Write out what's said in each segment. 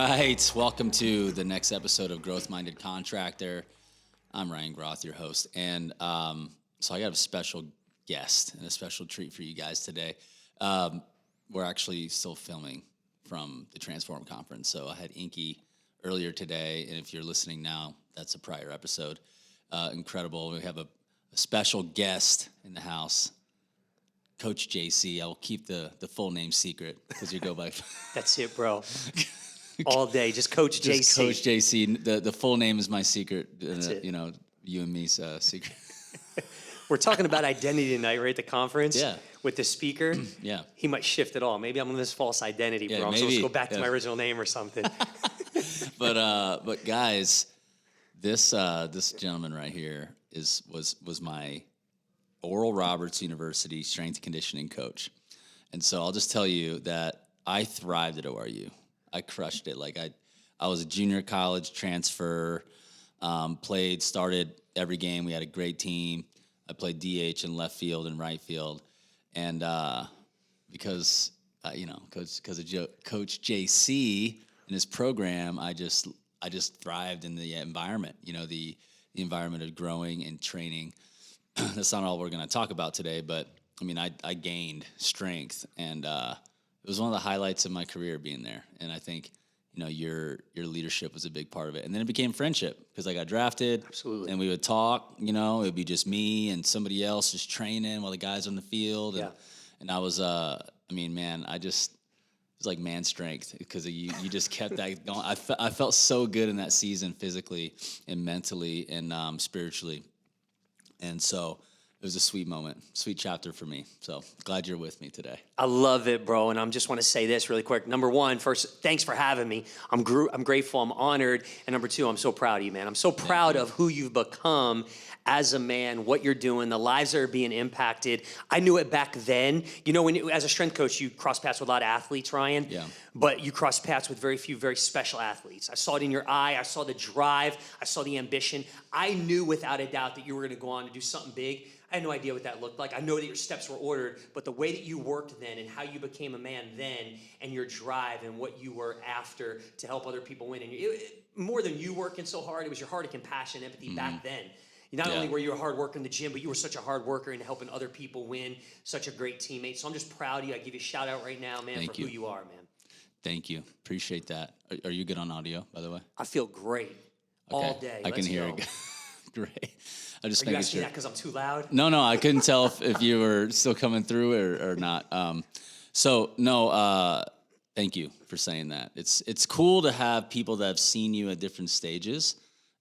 right, welcome to the next episode of Growth Minded Contractor. I'm Ryan Groth, your host, and so I got a special guest and a special treat for you guys today. We're actually still filming from the Transform Conference, so I had Inky earlier today, and if you're listening now, that's a prior episode. Incredible. We have a special guest in the house, Coach JC. I will keep the full name secret because you go by... That's it, bro. All day, just Coach JC. Just Coach JC. The full name is my secret. That's it. You know, you and me's secret. We're talking about identity tonight, right? At the conference. Yeah. With the speaker. Yeah. He might shift it all. Maybe I'm in this false identity, bro. I'm supposed to go back to my original name or something. But guys, this gentleman right here was my Oral Roberts University strength and conditioning coach, and so I'll just tell you that I thrived at ORU. I crushed it. Like I was a junior college transfer, started every game. We had a great team. I played DH in left field and right field. And because of Coach JC and his program, I just thrived in the environment, the environment of growing and training. That's not all we're going to talk about today, but I mean, I gained strength, and it was one of the highlights of my career being there. And I think, your leadership was a big part of it. And then it became friendship because I got drafted. Absolutely. And we would talk, it would be just me and somebody else just training while the guys are on the field. And I was, it was like man strength because you just kept that going. I felt so good in that season physically and mentally and spiritually. And so it was a sweet moment, sweet chapter for me. So glad you're with me today. I love it, bro. And I just want to say this really quick. Number one, first, thanks for having me. I'm grateful. I'm honored. And number two, I'm so proud of you, man. I'm so proud of who you've become as a man, what you're doing, the lives that are being impacted. I knew it back then. As a strength coach, you cross paths with a lot of athletes, Ryan. Yeah. But you cross paths with very few, very special athletes. I saw it in your eye. I saw the drive. I saw the ambition. I knew without a doubt that you were going to go on to do something big. I had no idea what that looked like. I know that your steps were ordered, but the way that you worked then and how you became a man then and your drive and what you were after to help other people win. And more than you working so hard, it was your heart of compassion, empathy back then. Not only were you a hard worker in the gym, but you were such a hard worker in helping other people win, such a great teammate. So I'm just proud of you. I give you a shout out right now, man, who you are, man. Thank you. Appreciate that. Are you good on audio, by the way? I feel great all day. I can hear it. Great. Are you asking that because I'm too loud? No, I couldn't tell if you were still coming through or not. Thank you for saying that. It's cool to have people that have seen you at different stages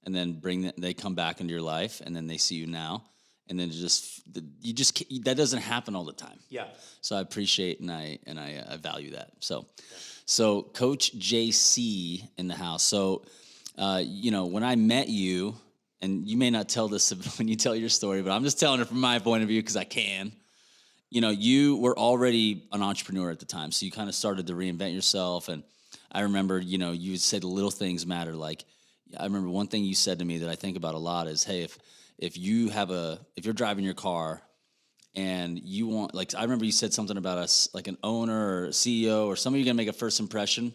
and then they come back into your life and then they see you now. And then that doesn't happen all the time. Yeah. So I appreciate and I value that. So Coach JC in the house. So, when I met you, and you may not tell this when you tell your story, but I'm just telling it from my point of view because I can. You were already an entrepreneur at the time, so you kind of started to reinvent yourself. And I remember, you said little things matter. Like, I remember one thing you said to me that I think about a lot is, hey, if you're driving your car and you want, like, I remember you said something about us, like an owner or a CEO or somebody going to make a first impression,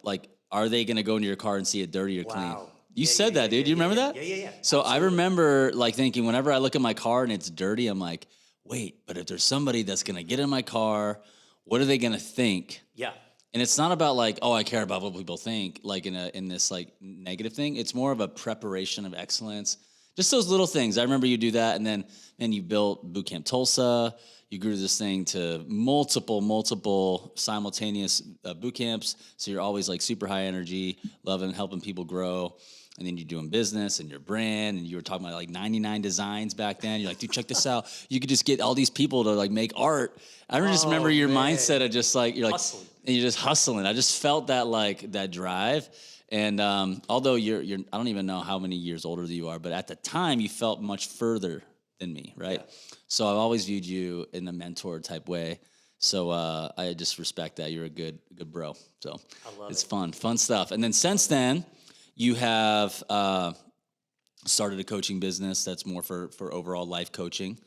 like, are they going to go into your car and see it dirty or clean? You said that, dude. You remember that? Yeah. So absolutely. I remember like thinking whenever I look at my car and it's dirty, I'm like, wait, but if there's somebody that's going to get in my car, what are they going to think? Yeah. And it's not about like, oh, I care about what people think, like in this like negative thing. It's more of a preparation of excellence. Just those little things. I remember you do that, and then you built Boot Camp Tulsa. You grew this thing to multiple simultaneous boot camps. So you're always like super high energy, loving, helping people grow. And then you're doing business and your brand, and you were talking about like 99 designs back then. You're like, dude, check this out. You could just get all these people to like make art. I just remember your mindset of just like, you're like, hustling. And you're just hustling. I just felt that like that drive. And although you're, I don't even know how many years older you are, but at the time you felt much further than me, right? Yeah. So I've always viewed you in a mentor type way. So I just respect that. You're a good bro. So it's fun stuff. And then since then, you have started a coaching business that's more for overall life coaching.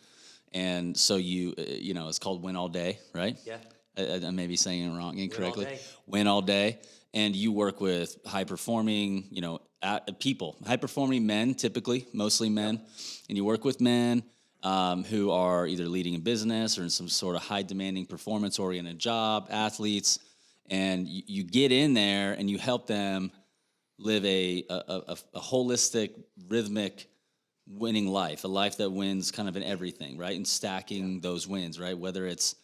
And so it's called Win All Day, right? Yeah. I may be saying it wrong, incorrectly. day. Win all day. And you work with high-performing, people, high-performing men, typically, mostly men. And you work with men who are either leading a business or in some sort of high-demanding, performance-oriented job, athletes. And you get in there and you help them live a holistic, rhythmic, winning life, a life that wins kind of in everything, right? And stacking those wins, right? Whether it's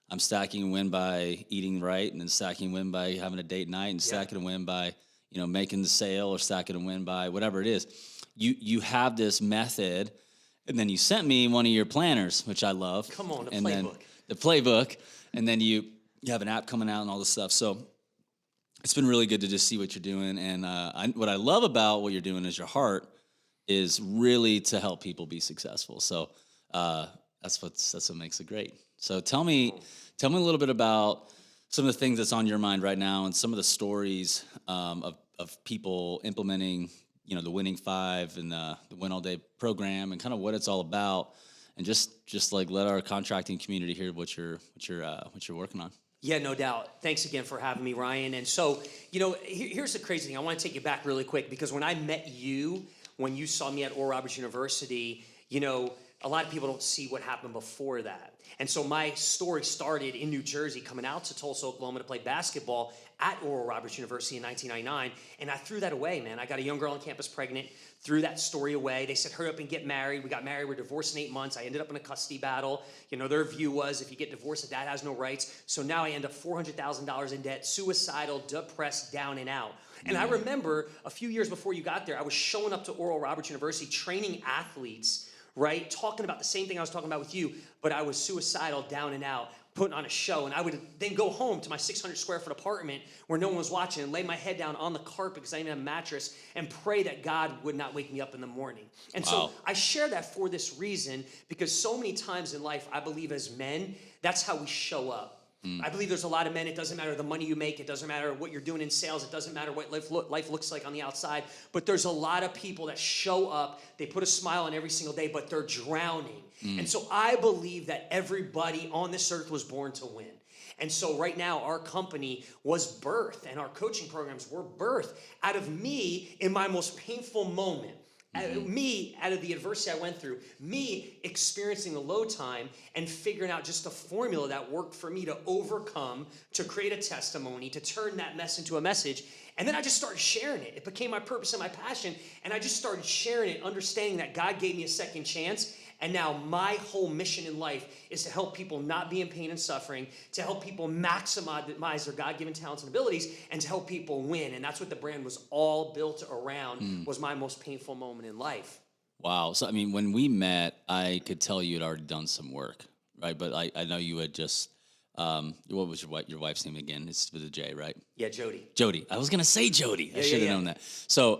I'm stacking a win by eating right, and then stacking a win by having a date night, and stacking a win by, making the sale, or stacking a win by whatever it is. You have this method, and then you sent me one of your planners, which I love. Come on, and then the playbook, and then you have an app coming out and all this stuff. So it's been really good to just see what you're doing. And what I love about what you're doing is your heart is really to help people be successful. So that's what makes it great. So tell me a little bit about some of the things that's on your mind right now, and some of the stories of people implementing, the Winning Five and the Win All Day program, and kind of what it's all about, and just like let our contracting community hear what you're working on. Yeah, no doubt. Thanks again for having me, Ryan. And so, here's the crazy thing. I want to take you back really quick, because when I met you, when you saw me at Oral Roberts University, a lot of people don't see what happened before that. And so my story started in New Jersey, coming out to Tulsa, Oklahoma to play basketball at Oral Roberts University in 1999. And I threw that away, man. I got a young girl on campus pregnant, threw that story away. They said, hurry up and get married. We got married. We're divorced in 8 months. I ended up in a custody battle. Their view was, if you get divorced, the dad has no rights. So now I end up $400,000 in debt, suicidal, depressed, down and out. And I remember a few years before you got there, I was showing up to Oral Roberts University, training athletes, right? Talking about the same thing I was talking about with you, but I was suicidal, down and out, putting on a show. And I would then go home to my 600 square foot apartment where no one was watching, and lay my head down on the carpet because I didn't have a mattress, and pray that God would not wake me up in the morning. And so I share that for this reason, because so many times in life, I believe as men, that's how we show up. I believe there's a lot of men, it doesn't matter the money you make, it doesn't matter what you're doing in sales, it doesn't matter what life looks like on the outside, but there's a lot of people that show up, they put a smile on every single day, but they're drowning. And so I believe that everybody on this earth was born to win. And so right now, our company was birthed, and our coaching programs were birthed out of me in my most painful moment. Me, out of the adversity I went through, me experiencing the low time and figuring out just a formula that worked for me to overcome, to create a testimony, to turn that mess into a message. And then I just started sharing it. It became my purpose and my passion. And I just started sharing it, understanding that God gave me a second chance. And now my whole mission in life is to help people not be in pain and suffering, to help people maximize their God-given talents and abilities, and to help people win. And that's what the brand was all built around, was my most painful moment in life. Wow. So, when we met, I could tell you had already done some work, right? But I know you had just, what was your wife's name again? It's with a J, right? Yeah, Jody. Jody. I was going to say Jody. I should have known that. So,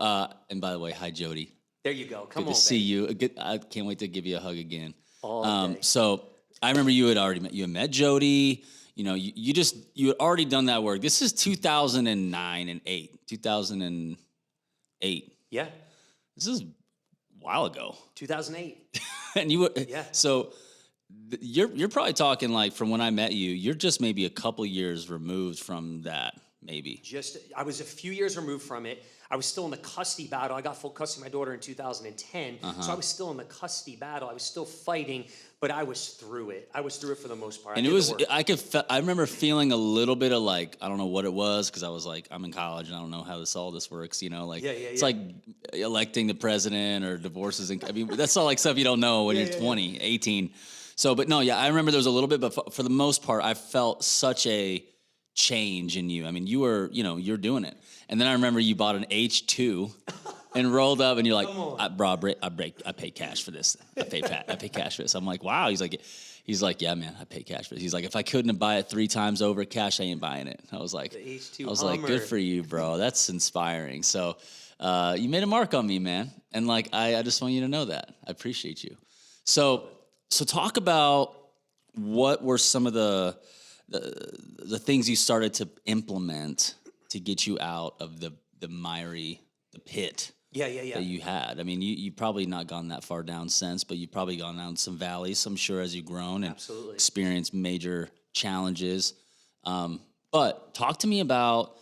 and by the way, hi, Jody. There you go. Come on, Good to see you. I can't wait to give you a hug again. All day. So I remember you had met Jody. You had already done that work. This is 2009 and 8. 2008. Yeah. This is a while ago. 2008. And you were Yeah. So you're probably talking like from when I met you. You're just maybe a couple years removed from that. Maybe. I was a few years removed from it. I was still in the custody battle. I got full custody of my daughter in 2010. So I was still in the custody battle. I was still fighting, but I was through it. I was through it for the most part. And I remember feeling a little bit of like, I don't know what it was, because I was like, I'm in college and I don't know how all this works, It's like electing the president or divorces. That's all like stuff you don't know when you're 20, 18. So, but no, I remember there was a little bit, but for the most part, I felt such a change in you. You were, you're doing it. And then I remember you bought an H2 and rolled up, and you're like, I pay cash for this. I pay cash for this. I'm like, wow. He's like, yeah, man, I pay cash for this. He's like, if I couldn't buy it 3 times over cash, I ain't buying it. I was like, the H2 like, good for you, bro. That's inspiring. So, you made a mark on me, man. And like, I just want you to know that. I appreciate you. So talk about what were some of the things you started to implement to get you out of the pit that you had. You probably not gone that far down since, but you've probably gone down some valleys, I'm sure, as you've grown and experienced major challenges. But talk to me about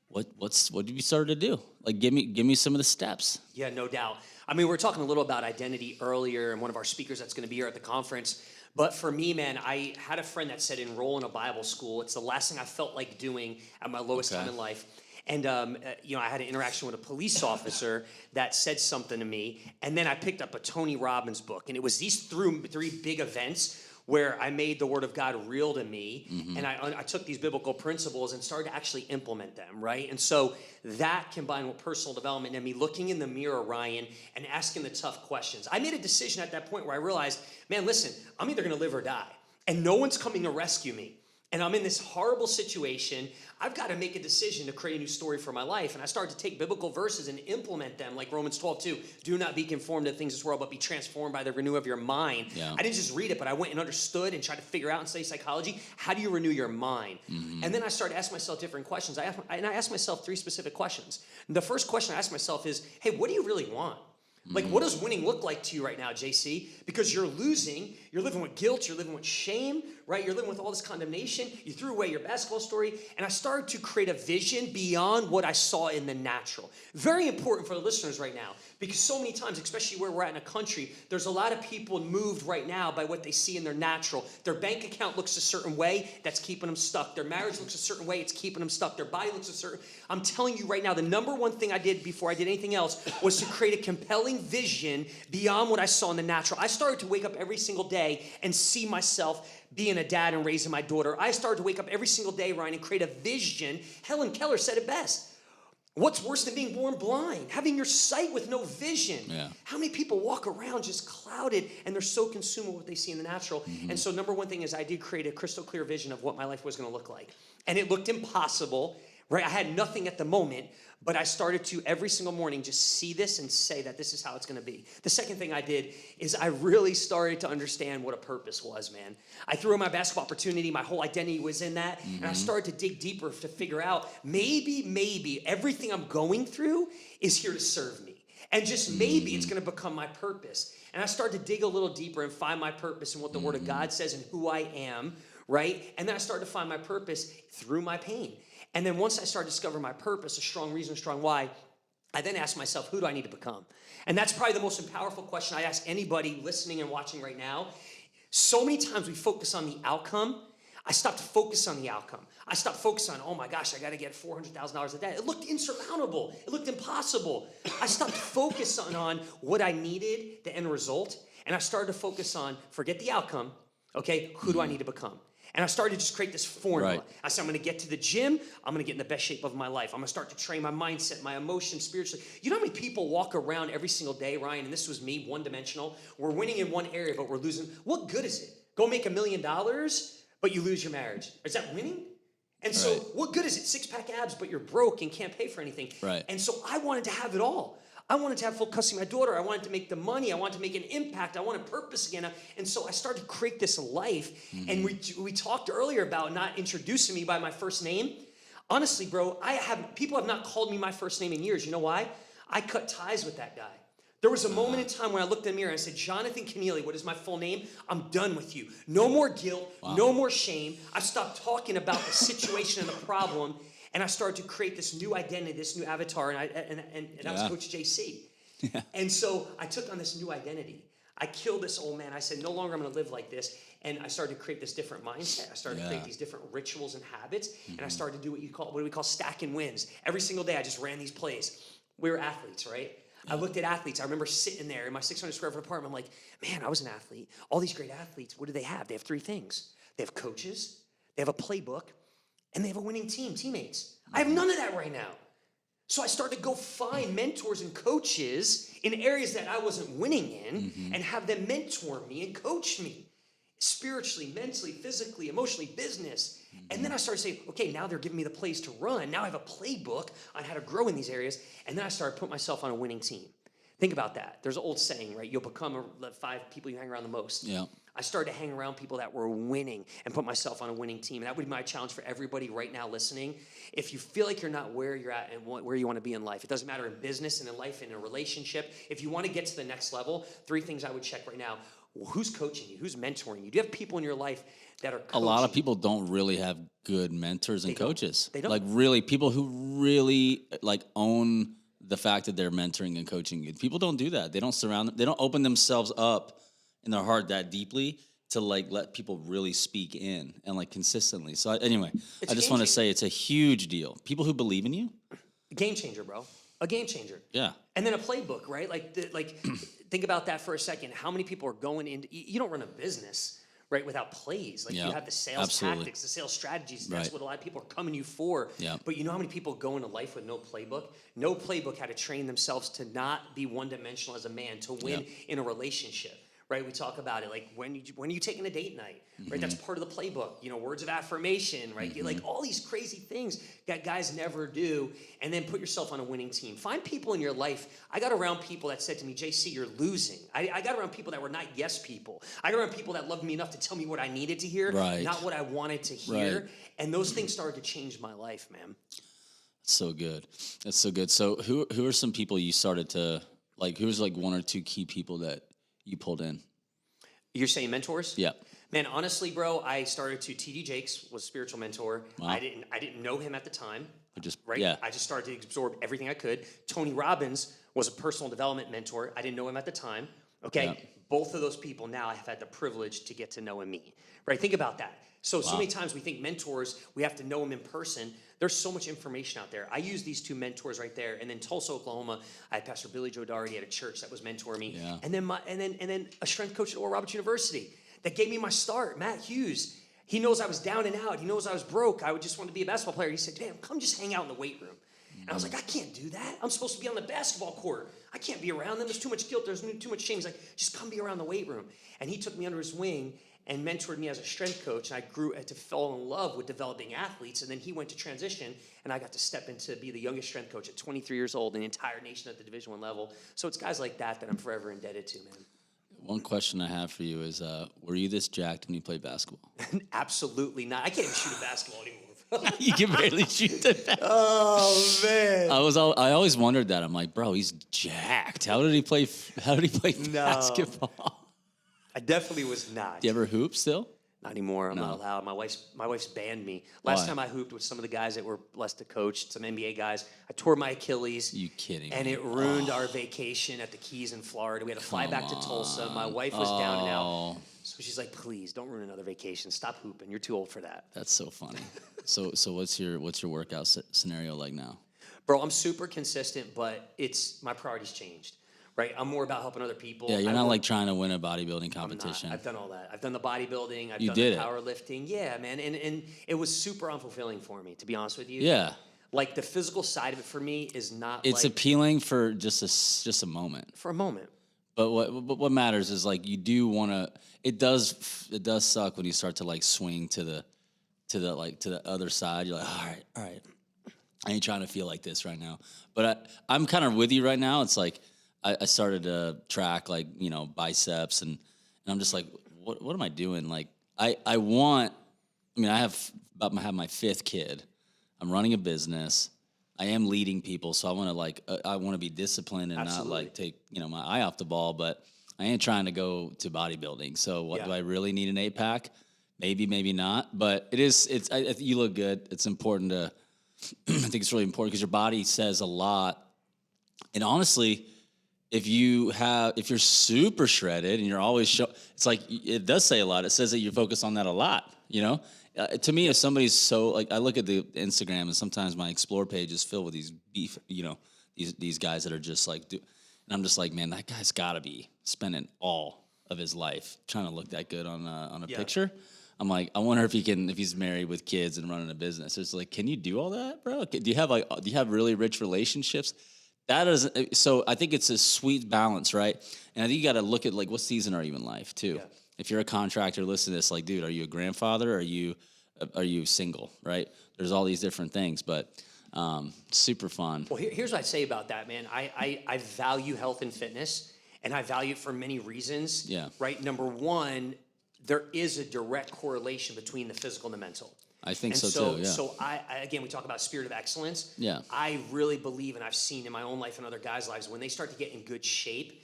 what have you started to do? Like, give me some of the steps. Yeah, no doubt. I mean, we were talking a little about identity earlier, and one of our speakers that's going to be here at the conference. But for me, man, I had a friend that said enroll in a Bible school. It's the last thing I felt like doing at my lowest time in life. And, I had an interaction with a police officer that said something to me. And then I picked up a Tony Robbins book. And it was these three big events where I made the Word of God real to me. And I took these biblical principles and started to actually implement them, right? And so that combined with personal development and me looking in the mirror, Ryan, and asking the tough questions. I made a decision at that point where I realized, man, listen, I'm either going to live or die. And no one's coming to rescue me. And I'm in this horrible situation. I've got to make a decision to create a new story for my life. And I started to take biblical verses and implement them, like Romans 12:2. Do not be conformed to the things of this world, but be transformed by the renewal of your mind. Yeah. I didn't just read it, but I went and understood and tried to figure out and study psychology. How do you renew your mind? And then I started asking myself different questions. I asked myself 3 specific questions. And the first question I asked myself is, hey, what do you really want? Like, what does winning look like to you right now, JC? Because you're losing, you're living with guilt, you're living with shame, right? You're living with all this condemnation. You threw away your basketball story. And I started to create a vision beyond what I saw in the natural. Very important for the listeners right now, because so many times, especially where we're at in a country, there's a lot of people moved right now by what they see in their natural. Their bank account looks a certain way, that's keeping them stuck. Their marriage looks a certain way, it's keeping them stuck. Their body looks a certain. I'm telling you right now, the number one thing I did before I did anything else was to create a compelling vision beyond what I saw in the natural. I started to wake up every single day and see myself being a dad and raising my daughter. I started to wake up every single day, Ryan, and create a vision. Helen Keller said it best. What's worse than being born blind? Having your sight with no vision. Yeah. How many people walk around just clouded and they're so consumed with what they see in the natural? And so number one thing is I did create a crystal clear vision of what my life was going to look like. And it looked impossible, right? I had nothing at the moment, but I started to every single morning just see this and say that this is how it's going to be. The second thing I did is I really started to understand what a purpose was, man. I threw in my basketball opportunity. My whole identity was in that. And I started to dig deeper to figure out maybe everything I'm going through is here to serve me. And just maybe it's going to become my purpose. And I started to dig a little deeper and find my purpose and what the Word of God says and who I am, right? And then I started to find my purpose through my pain. And then once I started to discover my purpose, a strong reason, a strong why, I then asked myself, who do I need to become? And that's probably the most powerful question I ask anybody listening and watching right now. So many times we focus on the outcome. I stopped to focus on the outcome. I stopped focusing on, oh my gosh, I got to get $400,000 a day. It looked insurmountable. It looked impossible. I stopped focusing on what I needed, the end result. And I started to focus on, forget the outcome, okay, who do I need to become? And I started to just create this formula. Right. I said, I'm going to get to the gym. I'm going to get in the best shape of my life. I'm going to start to train my mindset, my emotions, spiritually. You know how many people walk around every single day, Ryan, and this was me, one-dimensional. We're winning in one area, but we're losing. What good is it? Go make $1 million, but you lose your marriage. Is that winning? And so what good is it? 6-pack abs, but you're broke and can't pay for anything. Right. And so I wanted to have it all. I wanted to have full custody of my daughter. I wanted to make the money. I wanted to make an impact. I wanted purpose again. And so I started to create this life. And we talked earlier about not introducing me by my first name. Honestly, bro, people have not called me my first name in years. You know why? I cut ties with that guy. There was a moment in time when I looked in the mirror and I said, Jonathan Keneally, what is my full name? I'm done with you. No more guilt, no more shame. I've stopped talking about the situation and the problem. And I started to create this new identity, this new avatar, and I was Coach JC. Yeah. And so I took on this new identity. I killed this old man. I said, no longer I'm going to live like this. And I started to create this different mindset. I started to create these different rituals and habits. And I started to do what we call stacking wins. Every single day I just ran these plays. We were athletes, right? I looked at athletes. I remember sitting there in my 600 square foot apartment. I'm like, man, I was an athlete. All these great athletes, what do they have? They have 3 things. They have coaches, they have a playbook, and they have a winning team, teammates. I have none of that right now. So I started to go find mentors and coaches in areas that I wasn't winning in and have them mentor me and coach me spiritually, mentally, physically, emotionally, business. And then I started saying, okay, now they're giving me the plays to run. Now I have a playbook on how to grow in these areas. And then I started putting myself on a winning team. Think about that. There's an old saying, right? You'll become the 5 people you hang around the most. Yeah. I started to hang around people that were winning and put myself on a winning team. And that would be my challenge for everybody right now listening. If you feel like you're not where you're at and where you want to be in life, it doesn't matter in business and in life and in a relationship. If you want to get to the next level, 3 things I would check right now. who's coaching you? Who's mentoring you? Do you have people in your life that are coaching A lot of people don't really have good mentors and coaches. They don't. Like really, people who really like own the fact that they're mentoring and coaching you. People don't do that. They don't they don't open themselves up in their heart that deeply to like let people really speak in and like consistently. So anyway, I just want to say it's a huge deal. People who believe in you. A game changer, bro. A game changer. Yeah. And then a playbook, right? Like, think about that for a second. How many people are going into, you don't run a business, right, without plays. Like, you have the sales tactics, the sales strategies. That's what a lot of people are coming to you for. Yeah. But you know how many people go into life with no playbook? No playbook how to train themselves to not be one-dimensional as a man, to win in a relationship. Right, we talk about it like when are you taking a date night? Right, that's part of the playbook. You know, words of affirmation. Right, like all these crazy things that guys never do. And then put yourself on a winning team. Find people in your life. I got around people that said to me, "JC, you're losing." I got around people that were not yes people. I got around people that loved me enough to tell me what I needed to hear, not what I wanted to hear. And those things started to change my life, man. So good. That's so good. So who are some people you started to like? Who's like one or two key people that you pulled in? You're saying mentors? Yeah. Man, honestly, bro, I started to TD Jakes was a spiritual mentor. Wow. I didn't know him at the time. I just started to absorb everything I could. Tony Robbins was a personal development mentor. I didn't know him at the time. Okay. Yeah. Both of those people now I have had the privilege to get to know me. Right? Think about that. So many times we think mentors, we have to know them in person. There's so much information out there. I use these two mentors right there. And then Tulsa, Oklahoma, I had Pastor Billy Joe Daugherty at a church that was mentoring me. Yeah. And then a strength coach at Oral Roberts University that gave me my start, Matt Hughes. He knows I was down and out. He knows I was broke. I would just want to be a basketball player. He said, "Damn, come just hang out in the weight room." And I was like, "I can't do that. I'm supposed to be on the basketball court. I can't be around them. There's too much guilt. There's too much shame." He's like, "Just come be around the weight room." And he took me under his wing and mentored me as a strength coach. And I grew to fall in love with developing athletes. And then he went to transition, and I got to step into be the youngest strength coach at 23 years old in the entire nation at the Division I level. So it's guys like that I'm forever indebted to, man. One question I have for you is, were you this jacked when you played basketball? Absolutely not. I can't even shoot a basketball anymore. You can barely shoot the basketball. Oh man! I always wondered that. I'm like, bro, he's jacked. How did he play basketball? I definitely was not. Do you ever hoop still? Not anymore. I'm not allowed. My wife's banned me. Last time I hooped with some of the guys that were blessed to coach, some NBA guys. I tore my Achilles. You kidding? And it ruined our vacation at the Keys in Florida. We had to fly back to Tulsa. My wife was down and out. So she's like, "Please don't ruin another vacation. Stop hooping. You're too old for that." That's so funny. So what's your workout scenario like now? Bro, I'm super consistent, but my priorities changed. Right, I'm more about helping other people. Yeah, you're not like trying to win a bodybuilding competition. I've done all that. I've done the bodybuilding. I've done the powerlifting. Yeah, man, and it was super unfulfilling for me, to be honest with you. Yeah, like the physical side of it for me is not. It's appealing for just a moment. For a moment. But what matters is like you do want to. It does suck when you start to like swing to the other side. You're like, all right. I ain't trying to feel like this right now. But I'm kind of with you right now. It's like. I started to track like, biceps and I'm just like, what am I doing? Like I have my fifth kid. I'm running a business. I am leading people. So I want to be disciplined and not like take, my eye off the ball, but I ain't trying to go to bodybuilding. So do I really need an 8-pack? Maybe not, but you look good. It's important to, I think it's really important because your body says a lot. And honestly, if you're super shredded and you're always it's like it does say a lot. It says that you focus on that a lot. To me, if somebody's so like I look at the Instagram and sometimes my explore page is filled with these beef, these guys that are just like, and I'm just like, man, that guy's got to be spending all of his life trying to look that good on a picture. I'm like, I wonder if he's married with kids and running a business. It's like, can you do all that, bro? Do you have really rich relationships? So I think it's a sweet balance, right? And I think you got to look at like what season are you in life too. Yeah. If you're a contractor, listen to this. Like, dude, are you a grandfather? Or are you single? Right? There's all these different things, but super fun. Well, here's what I say about that, man. I value health and fitness, and I value it for many reasons. Yeah. Right. Number one, there is a direct correlation between the physical and the mental. I think so too, yeah. So I again, we talk about spirit of excellence. Yeah. I really believe, and I've seen in my own life and other guys' lives, when they start to get in good shape,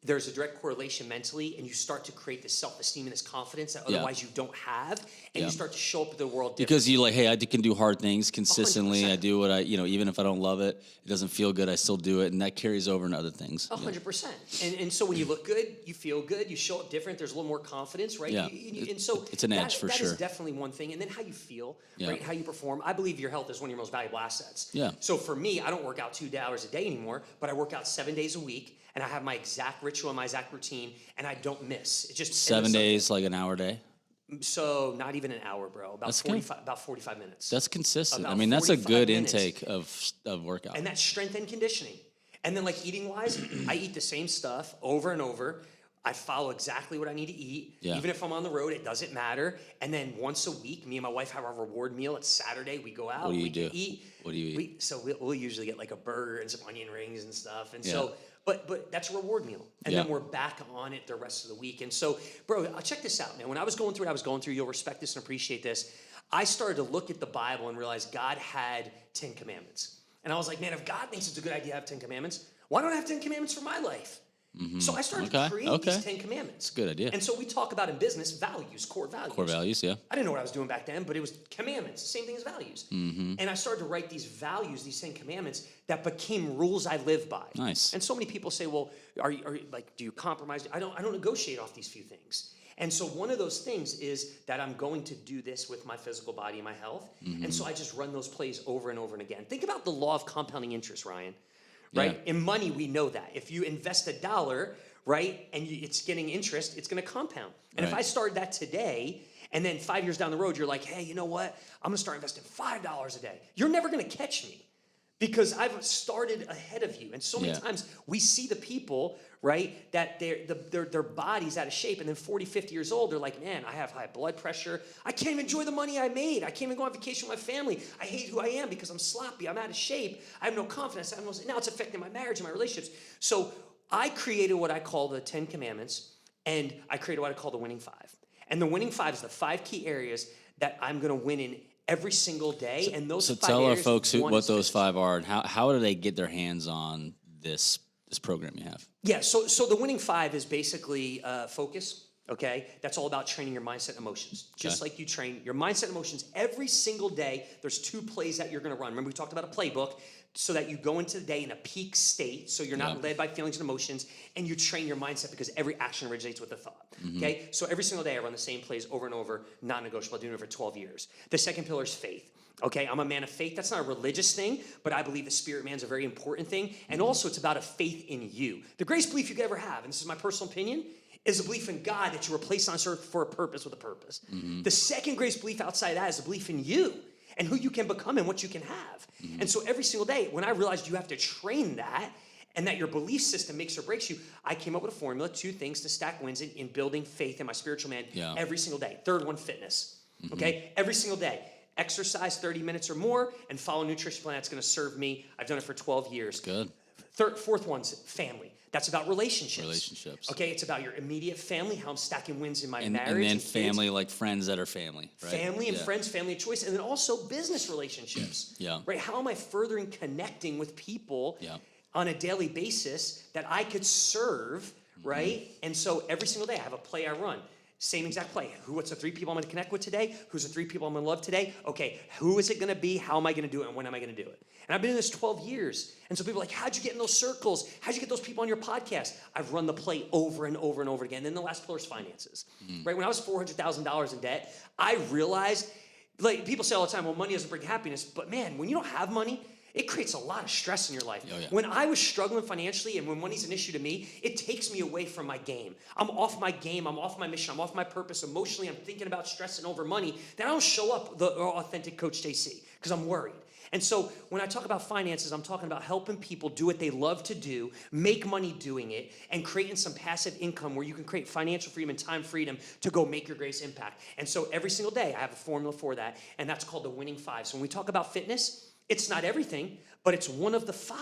there's a direct correlation mentally, and you start to create this self-esteem and this confidence that otherwise you don't have, and you start to show up in the world differently. Because you like, hey, can do hard things consistently. 100%. I do what even if I don't love it, it doesn't feel good, I still do it, and that carries over into other things. 100%. And so when you look good, you feel good, you show up different, there's a little more confidence, right? Yeah. And so it's an edge for that sure. is definitely one thing. And then how you feel, right? How you perform. I believe your health is one of your most valuable assets. Yeah. So for me, I don't work out 2 hours a day anymore, but I work out 7 days a week, and I have my exact ritual and my exact routine, and I don't miss. It just 7 days, like an hour a day. So not even an hour, bro. About 45 minutes. That's consistent. About I mean, that's a 45 good minutes. intake of workout. And that's strength and conditioning. And then like eating wise, I eat the same stuff over and over. I follow exactly what I need to eat. Yeah. Even if I'm on the road, it doesn't matter. And then once a week, me and my wife have our reward meal. It's Saturday. We go out. What do you we do? Eat. What do you eat? So we'll usually get like a burger and some onion rings and stuff. And so, but that's a reward meal. And then we're back on it the rest of the week. And so, bro, check this out, man. When I was going through what I was going through, you'll respect this and appreciate this. I started to look at the Bible and realize God had 10 commandments. And I was like, man, if God thinks it's a good idea to have 10 commandments, why don't I have 10 commandments for my life? So I started to create these 10 commandments. It's a good idea. And so we talk about in business values, core values. Core values, yeah. I didn't know what I was doing back then, but it was commandments, the same thing as values. And I started to write these values, these 10 commandments that became rules I live by. Nice. And so many people say, well, are you like, do you compromise? I don't negotiate off these few things. And so one of those things is that I'm going to do this with my physical body and my health. And so I just run those plays over and over and again. Think about the law of compounding interest, Ryan. Right? Yeah. In money, we know that. If you invest $1, right, and it's getting interest, it's going to compound. And if I started that today, and then 5 years down the road, you're like, hey, you know what? I'm going to start investing $5 a day. You're never going to catch me because I've started ahead of you. And so many times we see the people, right, that their body's out of shape, and then 40, 50 years old, they're like, man, I have high blood pressure. I can't even enjoy the money I made. I can't even go on vacation with my family. I hate who I am because I'm sloppy. I'm out of shape. I have no confidence. Now it's affecting my marriage and my relationships. So I created what I call the 10 commandments, and I created what I call the winning 5. And the winning 5 is the 5 key areas that I'm going to win in every single day. And those 5 areas. So tell our folks what those 5 are, and how do they get their hands on this program you have? Yeah, so the winning 5 is basically focus, okay? That's all about training your mindset and emotions. Just like you train your mindset and emotions every single day, there's 2 plays that you're going to run. Remember, we talked about a playbook so that you go into the day in a peak state, so you're not led by feelings and emotions, and you train your mindset because every action originates with a thought, okay? So every single day I run the same plays over and over, non-negotiable. I've been doing it for 12 years. The second pillar is faith. Okay, I'm a man of faith. That's not a religious thing, but I believe the spirit man's a very important thing. And also it's about a faith in you. The greatest belief you could ever have, and this is my personal opinion, is a belief in God that you were placed on this earth for a purpose with a purpose. The second greatest belief outside of that is a belief in you and who you can become and what you can have. And so every single day, when I realized you have to train that and that your belief system makes or breaks you, I came up with a formula, 2 things to stack wins in building faith in my spiritual man every single day. Third one, fitness. Okay, every single day. Exercise 30 minutes or more and follow a nutrition plan that's going to serve me. I've done it for 12 years. Good. Fourth one's family. That's about relationships. Okay, it's about your immediate family, how I'm stacking wins in my marriage. And then family, like friends that are family, right? Family and friends, family of choice, and then also business relationships. Right? How am I furthering connecting with people on a daily basis that I could serve, right? And so every single day I have a play I run. Same exact play. What's the 3 people I'm going to connect with today? Who's the 3 people I'm going to love today? Okay, who is it going to be? How am I going to do it? And when am I going to do it? And I've been in this 12 years. And so people are like, how'd you get in those circles? How'd you get those people on your podcast? I've run the play over and over and over again. And then the last pillar is finances. Right? When I was $400,000 in debt, I realized, like people say all the time, well, money doesn't bring happiness. But man, when you don't have money, it creates a lot of stress in your life. When I was struggling financially and when money's an issue to me, it takes me away from my game. I'm off my game. I'm off my mission. I'm off my purpose. Emotionally, I'm thinking about stressing over money. Then I don't show up the authentic Coach JC because I'm worried. And so when I talk about finances, I'm talking about helping people do what they love to do, make money doing it, and creating some passive income where you can create financial freedom and time freedom to go make your greatest impact. And so every single day I have a formula for that, and that's called the winning 5. So when we talk about fitness, it's not everything, but it's one of the 5.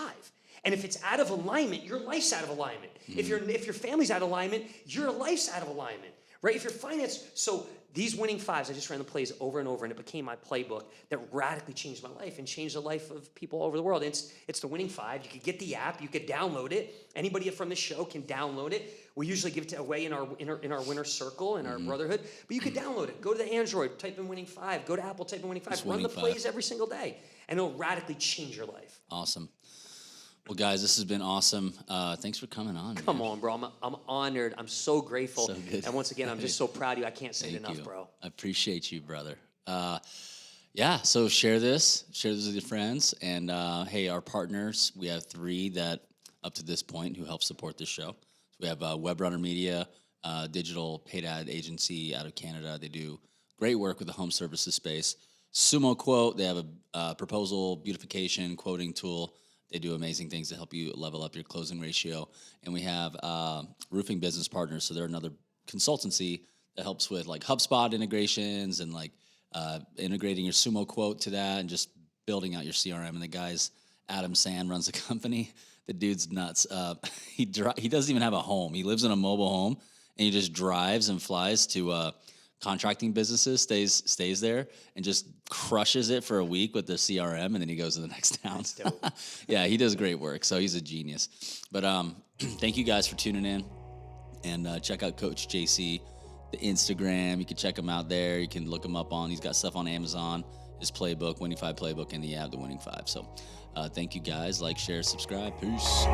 And if it's out of alignment, your life's out of alignment. If your family's out of alignment, your life's out of alignment. right? If you're financed, so these winning fives, I just ran the plays over and over, and it became my playbook that radically changed my life and changed the life of people all over the world. It's the winning five. You could get the app, you could download it. Anybody from the show can download it. We usually give it away in our winner circle, in our brotherhood, but you could download it. Go to the Android, type in winning five. Go to Apple, type in winning five. Run the plays every single day, and it'll radically change your life. Awesome. Well, guys, this has been awesome. Thanks for coming on. Come on, bro. I'm honored. I'm so grateful. So good. And once again, I'm just so proud of you. I can't say it enough, bro. I appreciate you, brother. Yeah, so share this with your friends. And hey, our partners, we have 3 that up to this point who help support this show. So we have Webrunner Media, digital paid ad agency out of Canada. They do great work with the home services space. Sumo Quote, they have a proposal beautification quoting tool. They do amazing things to help you level up your closing ratio. And we have Roofing Business Partners. So they're another consultancy that helps with like HubSpot integrations and like integrating your Sumo Quote to that and just building out your CRM. And the guys, Adam Sand runs the company. The dude's nuts. He doesn't even have a home. He lives in a mobile home and he just drives and flies to contracting businesses, stays there and just crushes it for a week with their CRM, and then he goes to the next town. Yeah, he does great work. So he's a genius. But thank you guys for tuning in, and check out Coach JC, the Instagram. You can check him out there. You can look him up he's got stuff on Amazon, his playbook, Winning Five Playbook, and the app, the Winning Five. So thank you guys. Like, share, subscribe. Peace.